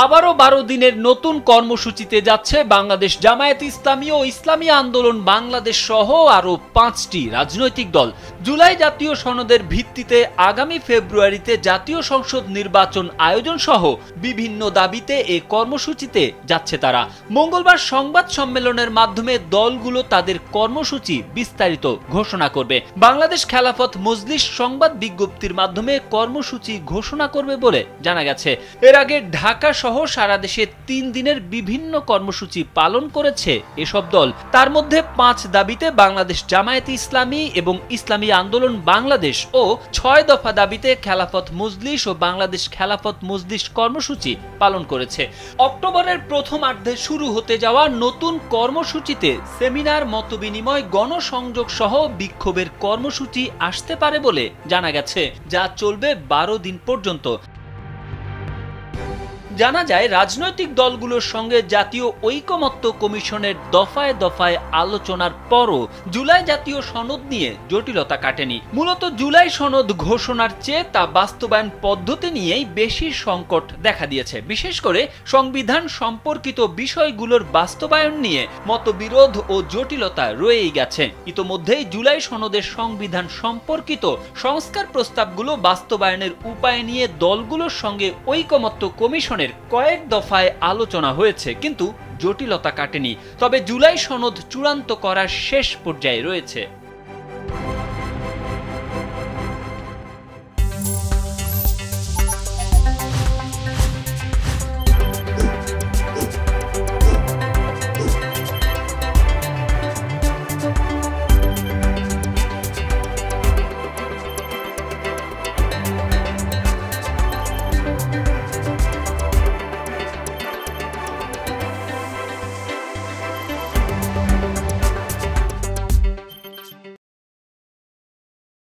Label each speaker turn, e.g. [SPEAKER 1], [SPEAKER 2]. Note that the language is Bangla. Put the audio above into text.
[SPEAKER 1] আবারও 12 দিনের নতুন কর্মসূচিতে যাচ্ছে বাংলাদেশ জামায়াতে ইসলামী ও ইসলামী আন্দোলন বাংলাদেশ সহ আরও 5টি রাজনৈতিক দল। জুলাই জাতীয় সনদের ভিত্তিতে আগামী ফেব্রুয়ারিতে জাতীয় সংসদ নির্বাচন আয়োজন সহ বিভিন্ন দাবিতে এ কর্মসূচিতে যাচ্ছে তারা। মঙ্গলবার সংবাদ সম্মেলনের মাধ্যমে দলগুলো তাদের কর্মসূচি বিস্তারিত ঘোষণা করবে। বাংলাদেশ খেলাফত মজলিস সংবাদ বিজ্ঞপ্তির মাধ্যমে কর্মসূচি ঘোষণা করবে বলে জানা গেছে। এর আগে ঢাকা সহ সারা দেশে 3 দিনের বিভিন্ন কর্মসূচি পালন করেছে এসব দল। তার মধ্যে 5 দাবিতে বাংলাদেশ জামায়াতে ইসলামী এবং ইসলামী আন্দোলন বাংলাদেশ ও 6 দফা দাবিতে খেলাফত মজলিস ও বাংলাদেশ খেলাফত মজলিস কর্মসূচি পালন করেছে। অক্টোবরের প্রথমার্ধে শুরু হতে যাওয়া নতুন কর্মসূচিতে সেমিনার, মতবিনিময়, গণসংযোগ সহ বিক্ষোভের কর্মসূচি আসতে পারে বলে জানা গেছে, যা চলবে 12 দিন পর্যন্ত। জানা যায়, রাজনৈতিক দলগুলোর সঙ্গে জাতীয় ঐকমত্য কমিশনের দফায় দফায় আলোচনার পরও জুলাই জাতীয় সনদ নিয়ে জটিলতা কাটেনি। মূলত জুলাই সনদ ঘোষণার চেয়ে তা বাস্তবায়ন পদ্ধতি নিয়েই বেশি সংকট দেখা দিয়েছে। বিশেষ করে সংবিধান সম্পর্কিত বিষয়গুলোর বাস্তবায়ন নিয়ে মতবিরোধ ও জটিলতা রয়েই গেছে। ইতোমধ্যেই জুলাই সনদের সংবিধান সম্পর্কিত সংস্কার প্রস্তাবগুলো বাস্তবায়নের উপায় নিয়ে দলগুলোর সঙ্গে ঐকমত্য কমিশনের কয়েক দফায় আলোচনা হয়েছে, কিন্তু জটিলতা কাটেনি। তবে জুলাই সনদ চূড়ান্ত করার শেষ পর্যায়ে রয়েছে।